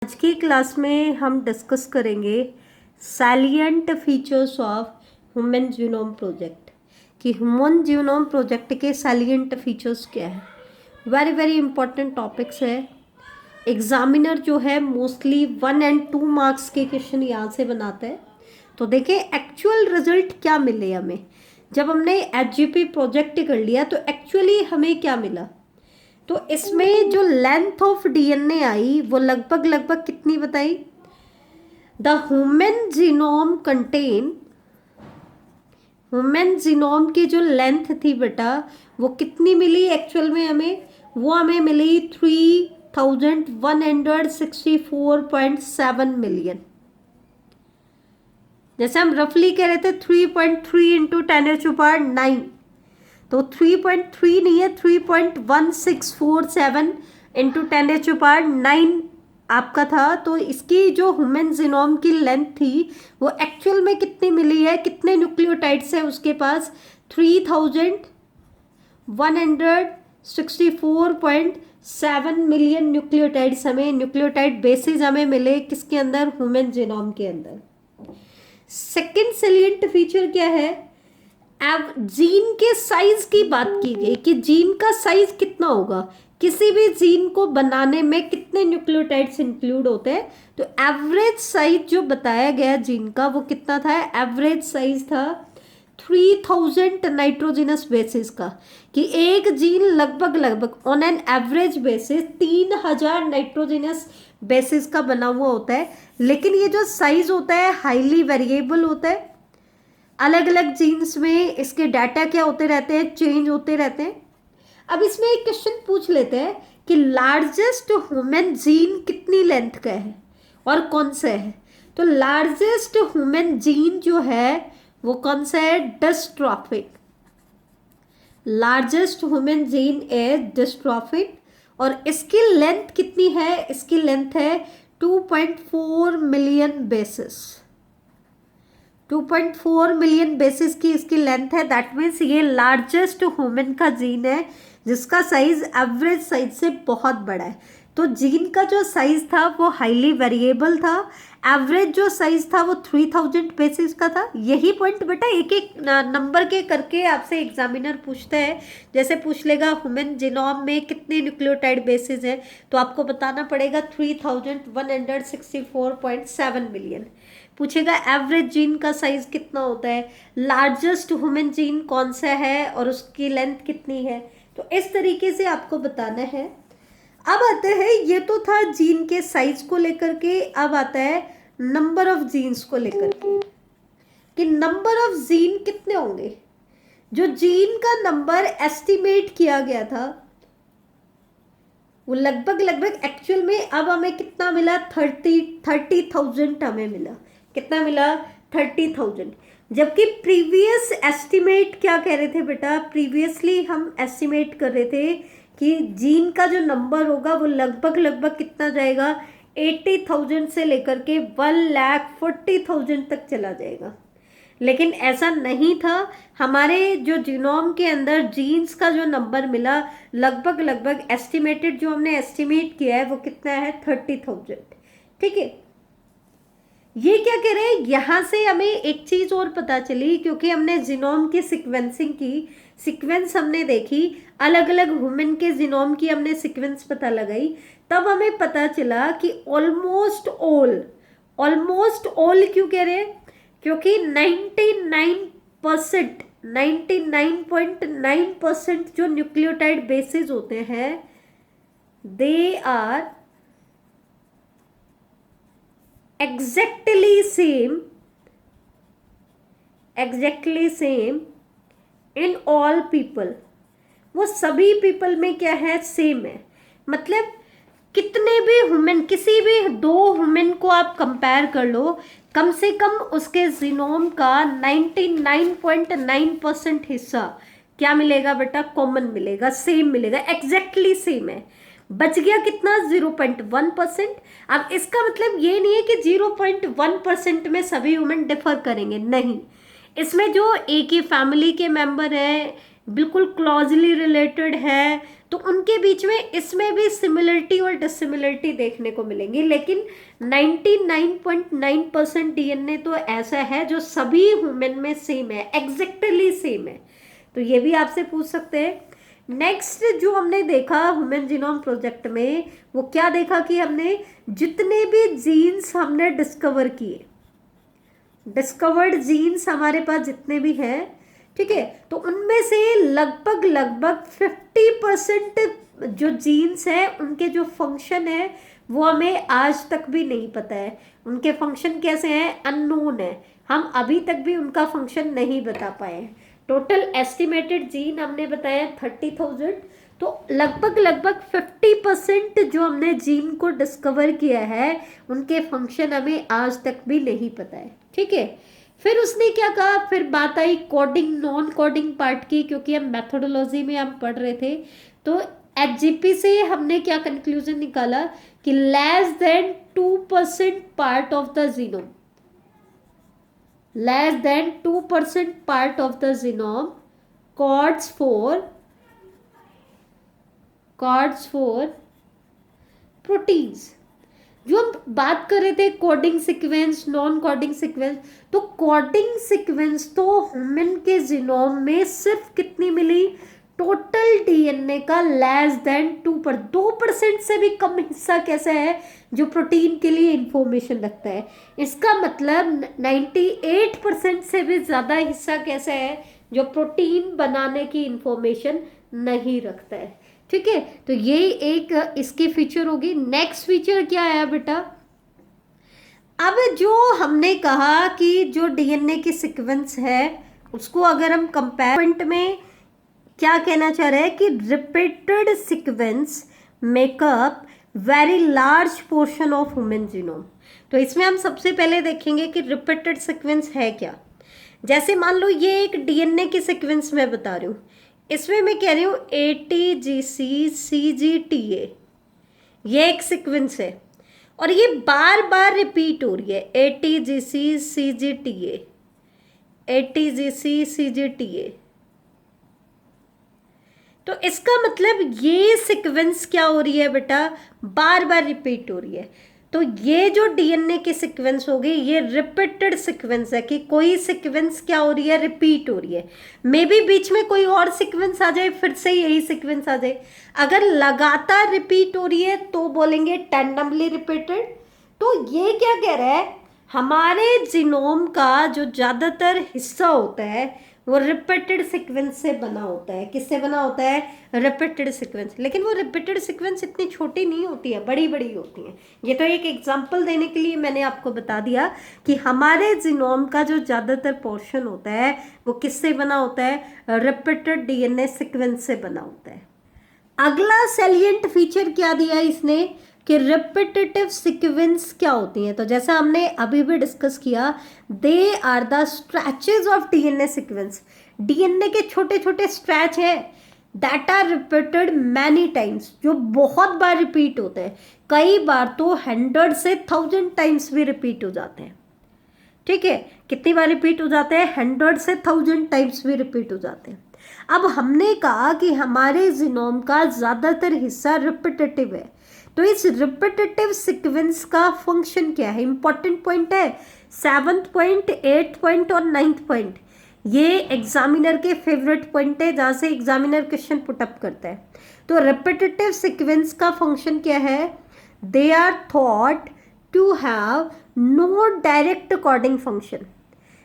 आज की क्लास में हम डिस्कस करेंगे salient features of human genome project कि ह्यूमन जीनोम प्रोजेक्ट के सैलिएंट फीचर्स क्या है। वेरी वेरी इंपॉर्टेंट टॉपिक्स है। एग्जामिनर जो है मोस्टली 1 और 2 मार्क्स के क्वेश्चन यहाँ से बनाता है। तो देखें एक्चुअल रिजल्ट क्या मिले हमें। जब हमने एचजीपी प्रोजेक्ट कर लिया तो एक्चुअली हमें क्या मिला। तो इसमें जो लेंथ ऑफ डीएनए आई वो लगभग कितनी बताई। द ह्यूमन जीनोम की जो लेंथ थी बेटा वो कितनी मिली एक्चुअल में हमें। वो हमें मिली 3164.7 मिलियन। जैसे हम रफली कह रहे थे 3.3 इंटू 10⁻⁹ तो 3.3 नहीं है 3.1647 इंटू 10⁻⁹ आपका था। तो इसकी जो ह्यूमन जीनोम की लेंथ थी वो एक्चुअल में कितनी मिली है, कितने न्यूक्लियोटाइड्स है उसके पास 3164.7 मिलियन न्यूक्लियोटाइड्स हमें न्यूक्लियोटाइड बेसिस हमें मिले किसके अंदर, ह्यूमन जीनोम के अंदर। सेकेंड सैलिएंट फीचर क्या है, अब जीन के साइज की बात की गई कि जीन का साइज कितना होगा, किसी भी जीन को बनाने में कितने न्यूक्लियोटाइड्स इंक्लूड होते हैं। तो एवरेज साइज जो बताया गया जीन का वो कितना था, एवरेज साइज था 3000 नाइट्रोजनस बेसिस का, कि एक जीन लगभग on an average basis 3000 nitrogenous bases का बना हुआ होता है। लेकिन ये जो साइज होता है हाईली वेरिएबल होता है। अलग अलग जीन्स में इसके डाटा क्या होते रहते हैं, चेंज होते रहते हैं। अब इसमें एक क्वेश्चन पूछ लेते हैं कि लार्जेस्ट ह्यूमन जीन कितनी लेंथ का है और कौन सा है। तो लार्जेस्ट ह्यूमन जीन जो है वो कौन सा है, dystrophin. Largest human gene is dystrophin और इसकी लेंथ कितनी है, इसकी लेंथ है 2.4 मिलियन बेसिस। 2.4 मिलियन बेसिस की इसकी लेंथ है। दैट मीन्स ये लार्जेस्ट ह्यूमन का जीन है जिसका साइज एवरेज साइज से बहुत बड़ा है। तो जीन का जो साइज था वो हाईली वेरिएबल था। एवरेज जो साइज था वो 3000 बेसिस का था। यही पॉइंट बेटा एक एक नंबर के करके आपसे एग्जामिनर पूछता है। जैसे पूछ लेगा ह्यूमन जीनोम में कितने न्यूक्लियोटाइड बेसिस है तो आपको बताना पड़ेगा 3164.7 मिलियन। पूछेगा एवरेज जीन का साइज कितना होता है, लार्जेस्ट ह्यूमन जीन कौन सा है और उसकी लेंथ कितनी है। तो इस तरीके से आपको बताना है। अब आता है, ये तो था जीन के साइज को लेकर के, अब आता है नंबर ऑफ जीन्स को लेकर के कि नंबर ऑफ जीन कितने होंगे। जो जीन का नंबर एस्टिमेट किया गया था वो लगभग एक्चुअल में अब हमें कितना मिला, 30,000 हमें मिला। कितना मिला, 30,000। जबकि प्रीवियस एस्टिमेट क्या कह रहे थे बेटा, प्रीवियसली हम एस्टिमेट कर रहे थे कि जीन का जो नंबर होगा वो लगभग कितना जाएगा, 80,000 से लेकर के 1,40,000 तक चला जाएगा। लेकिन ऐसा नहीं था। हमारे जो जीनोम के अंदर जीन्स का जो नंबर मिला लगभग एस्टिमेटेड जो हमने एस्टिमेट किया है वो कितना है, 30,000। ठीक है, ये क्या कह रहे हैं, यहाँ से हमें एक चीज और पता चली क्योंकि हमने जीनोम की सीक्वेंसिंग की, सीक्वेंस हमने देखी, अलग अलग ह्यूमन के जीनोम की हमने सीक्वेंस पता लगाई, तब हमें पता चला कि ऑलमोस्ट ऑल क्यों कह रहे हैं, क्योंकि 99.9% जो न्यूक्लियोटाइड बेसिस होते हैं they are exactly same in all people। वो सभी पीपल में क्या है, सेम है। मतलब कितने भी ह्यूमन, किसी भी 2 ह्यूमन को आप कंपेयर कर लो, कम से कम उसके जीनोम का 99.9% हिस्सा क्या मिलेगा बेटा, कॉमन मिलेगा, सेम मिलेगा, एग्जैक्टली सेम है। बच गया कितना, 0.1%। अब इसका मतलब ये नहीं है कि 0.1% में सभी ह्यूमन डिफर करेंगे, नहीं। इसमें जो एक ही फैमिली के मेंबर हैं, बिल्कुल क्लोजली रिलेटेड है, तो उनके बीच में इसमें भी सिमिलरिटी और डिसिमिलरिटी देखने को मिलेंगी, लेकिन 99.9% डीएनए तो ऐसा है जो सभी ह्यूमन में सेम है, एग्जैक्टली सेम है। तो ये भी आपसे पूछ सकते हैं। नेक्स्ट जो हमने देखा ह्यूमन जीनोम प्रोजेक्ट में, वो क्या देखा कि हमने जितने भी जीन्स हमने डिस्कवर किए, डिस्कवर्ड जीन्स हमारे पास जितने भी हैं, ठीक है, तो उनमें से लगभग 50% जो जीन्स है उनके जो फंक्शन है वो हमें आज तक भी नहीं पता है। उनके फंक्शन कैसे हैं, अननोन है, हम अभी तक भी उनका फंक्शन नहीं बता पाए हैं। टोटल एस्टिमेटेड जीन हमने बताया 30,000, तो लगभग 50% जो हमने जीन को डिस्कवर किया है उनके फंक्शन हमें आज तक भी नहीं पता है, ठीक है। फिर उसने क्या कहा, फिर बात आई कोडिंग नॉन कोडिंग पार्ट की, क्योंकि हम मेथोडोलॉजी में हम पढ़ रहे थे। तो एचजीपी से हमने क्या कंक्लूजन निकाला कि less than 2% part of the genome, less than 2% part of the genome codes for proteins। जो हम बात कर रहे थे coding sequence non coding sequence, तो कोडिंग सीक्वेंस तो ह्यूमन के जीनोम में सिर्फ कितनी मिली, टोटल डीएनए का लेस देन 2% से भी कम हिस्सा कैसा है जो प्रोटीन के लिए इंफॉर्मेशन रखता है। इसका मतलब 98% से भी ज्यादा हिस्सा कैसा है जो प्रोटीन बनाने की इंफॉर्मेशन नहीं रखता है, ठीक है। तो ये एक इसकी फीचर होगी। नेक्स्ट फीचर क्या है बेटा, अब जो हमने कहा कि जो डीएनए की सीक्वेंस है उसको अगर हम कंपेयर में क्या कहना चाह रहे हैं कि repeated sequence makeup very large portion of human genome. तो इसमें हम सबसे पहले देखेंगे कि रिपीटेड सीक्वेंस है क्या। जैसे मान लो ये एक डीएनए की सीक्वेंस मैं बता रही हूँ, इसमें मैं कह रही हूँ ATGC-CGTA, ये एक सीक्वेंस है और ये बार बार रिपीट हो रही है, ATGC-CGTA, ATGC-CGTA। तो इसका मतलब ये सीक्वेंस क्या हो रही है बेटा, बार बार रिपीट हो रही है। तो ये जो डीएनए की सीक्वेंस होगी ये रिपीटेड सीक्वेंस है कि कोई सीक्वेंस क्या हो रही है, रिपीट हो रही है। मे बी बीच में कोई और सीक्वेंस आ जाए फिर से यही सीक्वेंस आ जाए। अगर लगातार रिपीट हो रही है तो बोलेंगे टैंडमली रिपीटेड। तो ये क्या कह रहा है, हमारे जीनोम का जो ज़्यादातर हिस्सा होता है वो रिपीटेड सीक्वेंस से बना होता है। किससे बना होता है, रिपीटेड सीक्वेंस। लेकिन वो रिपीटेड सीक्वेंस इतनी छोटी नहीं होती है, बड़ी बड़ी होती है। ये तो एक एग्जांपल देने के लिए मैंने आपको बता दिया कि हमारे जीनोम का जो ज़्यादातर पोर्शन होता है वो किससे बना होता है, रिपीटेड डीएनए सीक्वेंस से बना होता है। अगला सैलिएंट फीचर क्या दिया इसने कि रिपीटेटिव सीक्वेंस क्या होती हैं। तो जैसा हमने अभी भी डिस्कस किया, they are the stretches of DNA sequence. DNA के छोटे छोटे स्ट्रेच है that are repeated many times, जो बहुत बार रिपीट होते हैं। कई बार तो 100 से 1000 टाइम्स भी रिपीट हो जाते हैं, ठीक है। कितनी बार रिपीट हो जाते हैं, 100 से 1000 टाइम्स भी रिपीट हो जाते हैं। अब हमने कहा कि हमारे जीनोम का ज़्यादातर हिस्सा रिपीटेटिव है, तो इस रिपीटेटिव सीक्वेंस का फंक्शन क्या है, इंपॉर्टेंट पॉइंट है। 7th पॉइंट, 8th पॉइंट और 9th पॉइंट, ये एग्जामिनर के फेवरेट पॉइंट है जहाँ से एग्जामिनर क्वेश्चन पुटअप करता है। तो रिपीटेटिव सीक्वेंस का फंक्शन क्या है, they are thought to have no direct coding function.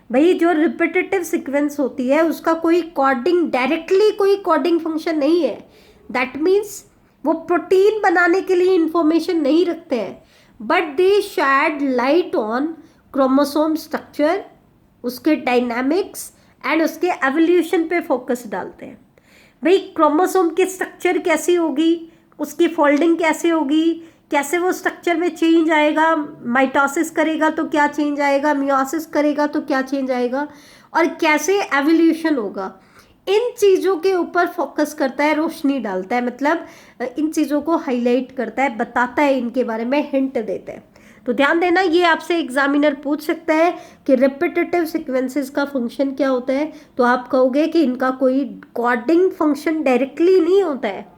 भाई जो रिपीटेटिव सीक्वेंस होती है उसका कोई कोडिंग, डायरेक्टली कोई कोडिंग फंक्शन नहीं है। दैट मीन्स वो प्रोटीन बनाने के लिए इंफॉर्मेशन नहीं रखते हैं, but they shed light on chromosome structure, उसके डायनामिक्स एंड उसके एवोल्यूशन पे फोकस डालते हैं। भाई क्रोमोसोम की स्ट्रक्चर कैसी होगी, उसकी फोल्डिंग कैसे होगी, कैसे वो स्ट्रक्चर में चेंज आएगा, माइटोसिस करेगा तो क्या चेंज आएगा, मियोसिस करेगा तो क्या चेंज आएगा, और कैसे एवोल्यूशन होगा, इन चीज़ों के ऊपर फोकस करता है, रोशनी डालता है, मतलब इन चीज़ों को हाईलाइट करता है, बताता है, इनके बारे में हिंट देता है। तो ध्यान देना, ये आपसे एग्जामिनर पूछ सकता है कि रिपीटेटिव सीक्वेंसेस का फंक्शन क्या होता है, तो आप कहोगे कि इनका कोई कोडिंग फंक्शन डायरेक्टली नहीं होता है,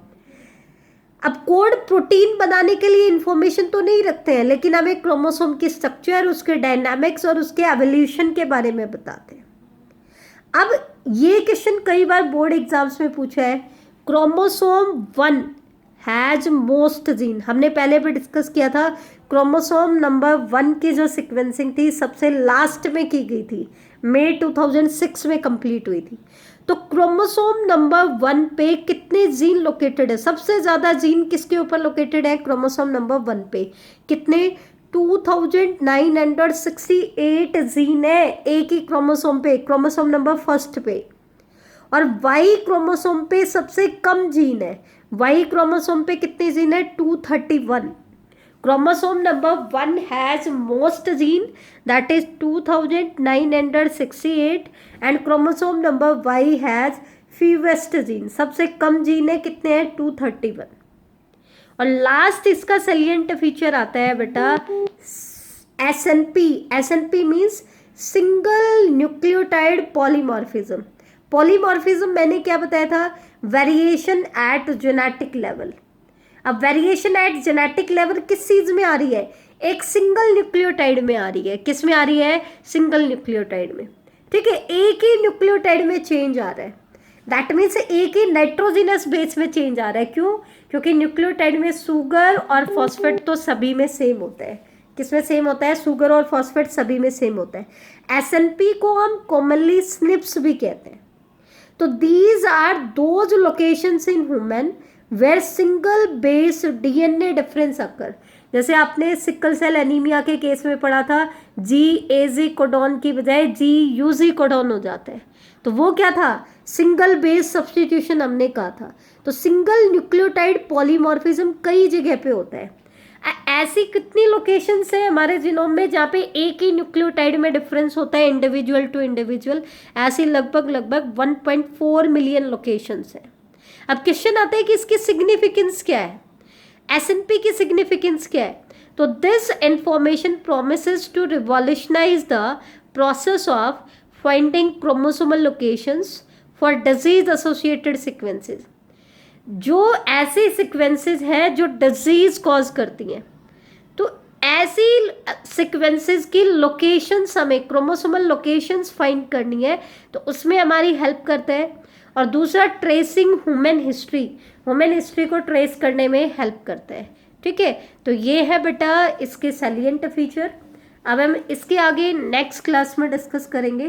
अब कोड प्रोटीन बनाने के लिए इंफॉर्मेशन तो नहीं रखते हैं, लेकिन हमें क्रोमोसोम की स्ट्रक्चर, उसके डायनामिक्स और उसके एवोल्यूशन के बारे में बताते हैं। अब ये क्वेश्चन कई बार बोर्ड एग्जाम्स में पूछा है, क्रोमोसोम 1 हैज मोस्ट जीन। हमने पहले भी डिस्कस किया था, क्रोमोसोम नंबर 1 की जो सिक्वेंसिंग थी सबसे लास्ट में की गई थी, मई 2006 में कंप्लीट हुई थी। तो क्रोमोसोम नंबर 1 पे कितने जीन लोकेटेड है? सबसे ज्यादा जीन किसके ऊपर लोकेटेड है? क्रोमोसोम नंबर 1 पे। कितने? 2968 जीन है एक ही क्रोमोसोम पे, क्रोमोसोम नंबर 1 पे। और वाई क्रोमोसोम पे सबसे कम जीन है। वाई क्रोमोसोम पे कितने जीन है? 231। Chromosome number 1 has most gene, that is 2968, and chromosome number Y has fewest gene, सबसे कम जीन है, कितने हैं? 231। और लास्ट इसका सैलिएंट फीचर आता है बेटा S&P. S&P means single nucleotide polymorphism. Polymorphism मैंने क्या बताया था? Variation at genetic level. अब वेरिएशन एट जेनेटिक लेवल किस चीज में आ रही है? एक सिंगल न्यूक्लियोटाइड में आ रही है। किस में आ रही है? सिंगल न्यूक्लियोटाइड में। ठीक है, एक ही न्यूक्लियोटाइड में चेंज आ रहा है। दैट मीन्स एक ही नाइट्रोजिनस बेस में चेंज आ रहा है। क्यों? क्योंकि न्यूक्लियोटाइड में सुगर और फॉस्फेट तो सभी में सेम होता है। किसमें सेम होता है? सुगर और फॉस्फेट सभी में सेम होता है। एसएनपी को हम कॉमनली स्निप्स भी कहते हैं। तो these are those locations in human where single base DNA difference occur. जैसे आपने सिकल सेल एनीमिया के केस में पढ़ा था, GAG कोडॉन की बजाय GUG कोडॉन हो जाता है। तो वो क्या था? सिंगल बेस सब्स्टिट्यूशन हमने कहा था। तो सिंगल न्यूक्लियोटाइड पॉलीमॉर्फिज्म कई जगह पे होता है। ऐसी कितनी लोकेशंस है हमारे जीनोम में जहाँ पे एक ही न्यूक्लियोटाइड में डिफरेंस होता है इंडिविजुअल टू इंडिविजुअल? ऐसी लगभग 1.4 मिलियन लोकेशंस है। अब क्वेश्चन आता है कि इसकी सिग्निफिकेंस क्या है? एसएनपी की सिग्निफिकेंस क्या है? तो this information promises to revolutionise the process of finding chromosomal locations for disease associated sequences. जो ऐसे सीक्वेंसेस हैं जो डिजीज कॉज करती हैं, तो ऐसी सीक्वेंसेस की लोकेशंस, हमें क्रोमोसोमल लोकेशंस फाइंड करनी है, तो उसमें हमारी हेल्प करता है। और दूसरा tracing human history, human history को ट्रेस करने में हेल्प करता है। ठीक है, तो ये है बेटा इसके सैलिएंट फीचर। अब हम इसके आगे नेक्स्ट क्लास में डिस्कस करेंगे।